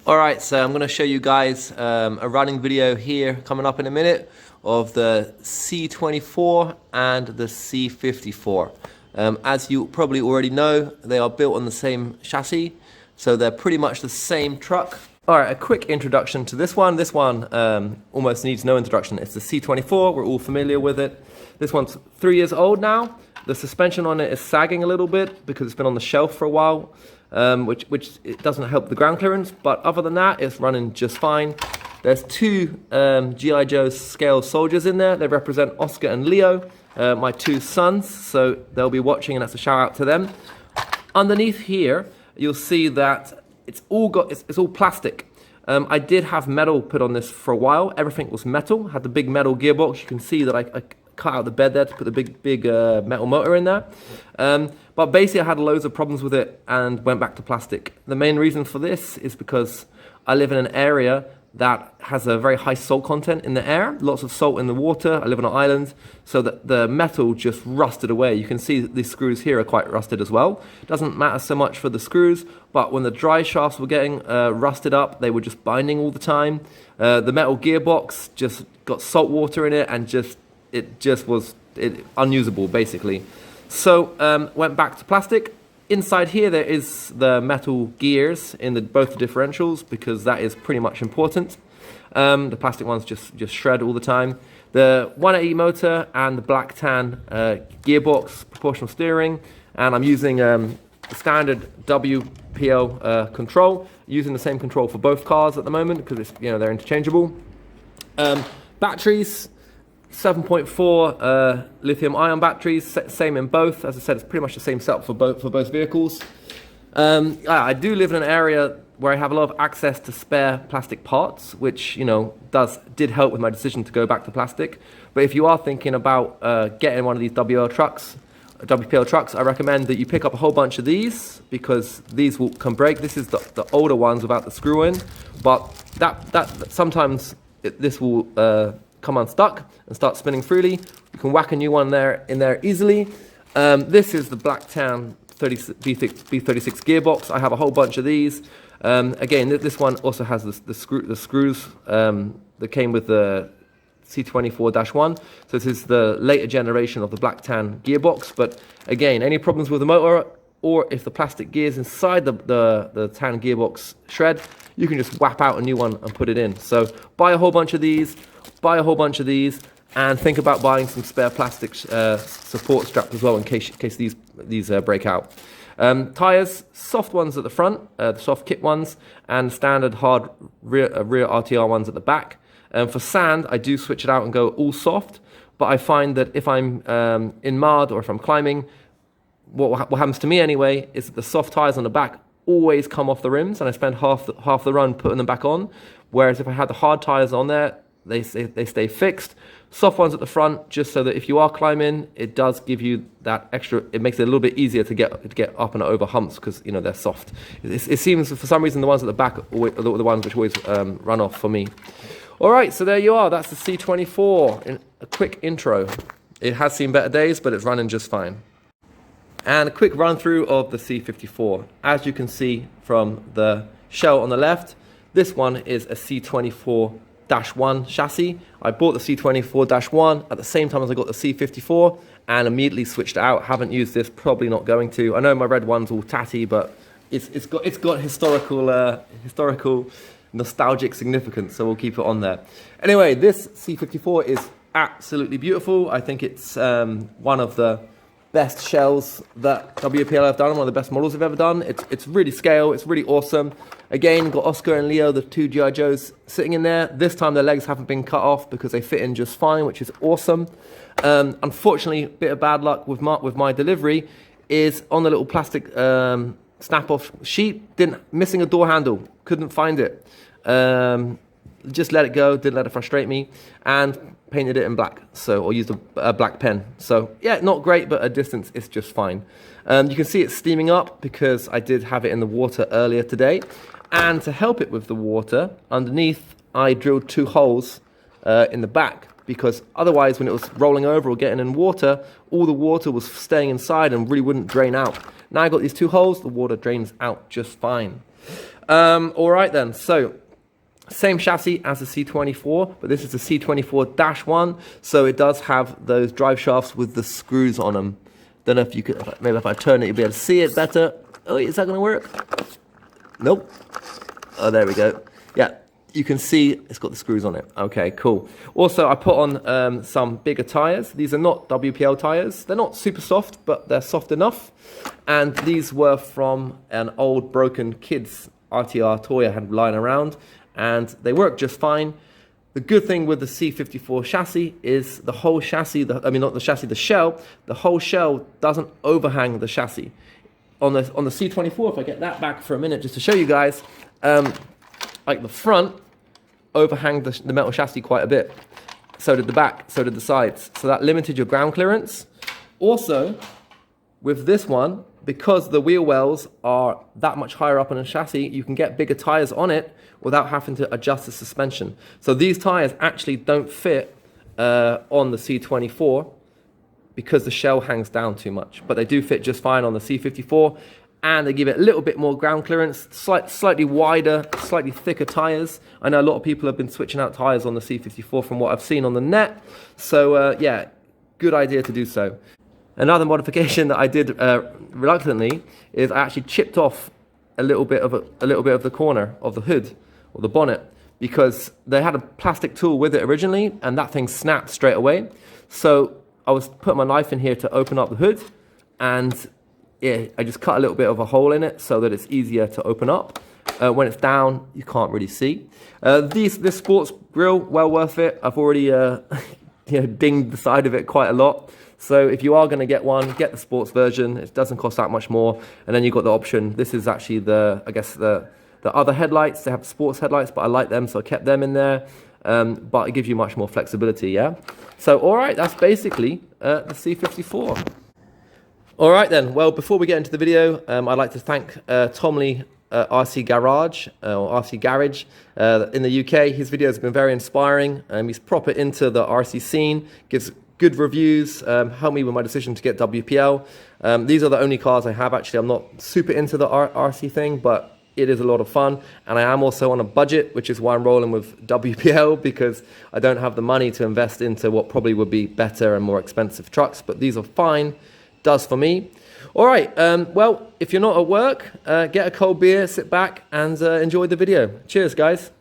Alright, so I'm going to show you guys a running video here coming up in a minute of the C24 and the C54. As you probably already know, they are built on the same chassis, so they're pretty much the same truck. Alright, a quick introduction to this one. This one almost needs no introduction. It's the C24, we're all familiar with it. This one's 3 years old now. The suspension on it is sagging a little bit because it's been on the shelf for a while. Which it doesn't help the ground clearance, but other than that, it's running just fine. There's two G.I. Joe scale soldiers in there. They represent Oscar and Leo, my two sons, so they'll be watching, and that's a shout out to them. Underneath here, you'll see that it's all plastic. I did have metal put on this for a while. Everything was metal. Had the big metal gearbox. You can see that I cut out the bed there to put the big metal motor in there. But basically I had loads of problems with it and went back to plastic. The main reason for this is because I live in an area that has a very high salt content in the air, lots of salt in the water. I live on an island, so that the metal just rusted away. You can see that these screws here are quite rusted as well. It doesn't matter so much for the screws, but when the dry shafts were getting rusted up, they were just binding all the time. The metal gearbox just got salt water in it, and it just was unusable basically. So went back to plastic. Inside here there is the metal gears in both the differentials, because that is pretty much important. The plastic ones just shred all the time. The 180 motor and the black tan gearbox, proportional steering, and I'm using the standard WPL control, using the same control for both cars at the moment because it's, they're interchangeable. Batteries, 7.4 lithium ion batteries, same in both. As I said, it's pretty much the same setup for both vehicles. I do live in an area where I have a lot of access to spare plastic parts, which did help with my decision to go back to plastic. But if you are thinking about getting one of these WPL trucks, I recommend that you pick up a whole bunch of these, because these can break. This is the older ones without the screw in, but sometimes this will come unstuck and start spinning freely. You can whack a new one in there easily. This is the black tan B36 gearbox. I have a whole bunch of these. Again, this one also has the screws that came with the C24-1. So this is the later generation of the black tan gearbox. But again, any problems with the motor, or if the plastic gears inside the tan gearbox shred, you can just whap out a new one and put it in. So buy a whole bunch of these. Buy a whole bunch of these, and think about buying some spare plastic support straps as well in case these break out. Tires, soft ones at the front, the soft kit ones, and standard hard rear RTR ones at the back. For sand, I do switch it out and go all soft, but I find that if I'm in mud or if I'm climbing, what happens to me anyway is that the soft tires on the back always come off the rims, and I spend half the run putting them back on. Whereas if I had the hard tires on there, they stay fixed. Soft ones at the front, just so that if you are climbing, it does give you that extra. It makes it a little bit easier to get up and over humps, because they're soft. It seems for some reason the ones at the back are the ones which always run off for me. All right, so there you are. That's the C24. In a quick intro. It has seen better days, but it's running just fine. And a quick run through of the C54. As you can see from the shell on the left, this one is a C24-1 chassis. I bought the C24-1 at the same time as I got the C54 and immediately switched it out. Haven't used this, probably not going to. I know my red one's all tatty, but it's got historical nostalgic significance, so we'll keep it on there. Anyway, this C54 is absolutely beautiful. I think it's one of the best shells that WPL have done, one of the best models they've ever done. It's really scale, it's really awesome. Again, got Oscar and Leo, the two G.I. Joes, sitting in there. This time their legs haven't been cut off because they fit in just fine, which is awesome. Unfortunately, a bit of bad luck with my delivery is on the little plastic snap-off sheet, missing a door handle, couldn't find it. Just let it go, didn't let it frustrate me, and painted it in black, or used a black pen. So yeah, not great, but at distance it's just fine. You can see it's steaming up because I did have it in the water earlier today, and to help it with the water, underneath I drilled 2 holes in the back, because otherwise when it was rolling over or getting in water, all the water was staying inside and really wouldn't drain out. Now I've got these 2 holes, the water drains out just fine. All right then, so same chassis as the C24, but this is the C24-1, so it does have those drive shafts with the screws on them. Don't know if you could, maybe if I turn it, you'll be able to see it better. Oh, is that gonna work? Nope. Oh, there we go. Yeah, you can see it's got the screws on it. Okay, cool. Also, I put on some bigger tires. These are not WPL tires. They're not super soft, but they're soft enough. And these were from an old broken kids RTR toy I had lying around, and they work just fine. The good thing with the C54 chassis is the whole chassis, not the chassis, the shell, the whole shell doesn't overhang the chassis. On the C24, if I get that back for a minute just to show you guys, like the front overhang the metal chassis quite a bit. So did the back, so did the sides. So that limited your ground clearance. Also, with this one, because the wheel wells are that much higher up on the chassis, you can get bigger tires on it without having to adjust the suspension. So these tires actually don't fit on the C24 because the shell hangs down too much, but they do fit just fine on the C54, and they give it a little bit more ground clearance, slightly wider, slightly thicker tires. I know a lot of people have been switching out tires on the C54 from what I've seen on the net, so yeah, good idea to do so. Another modification that I did reluctantly is I actually chipped off a little bit of the corner of the hood or the bonnet, because they had a plastic tool with it originally, and that thing snapped straight away. So I was putting my knife in here to open up the hood, and yeah, I just cut a little bit of a hole in it so that it's easier to open up. When it's down, you can't really see. This sports grille, well worth it. I've already dinged the side of it quite a lot. So if you are going to get one, get the sports version. It doesn't cost that much more. And then you've got the option. This is actually the other headlights. They have sports headlights, but I like them, so I kept them in there. But it gives you much more flexibility, yeah? So, all right, that's basically the C54. All right then, well, before we get into the video, I'd like to thank Tom Lee RC Garage, or RC Garage in the UK. His videos have been very inspiring. He's proper into the RC scene, gives good reviews, helped me with my decision to get WPL. These are the only cars I have, actually. I'm not super into the RC thing, but it is a lot of fun. And I am also on a budget, which is why I'm rolling with WPL, because I don't have the money to invest into what probably would be better and more expensive trucks, but these are fine. Does for me. All right, well, if you're not at work, get a cold beer, sit back, and enjoy the video. Cheers, guys.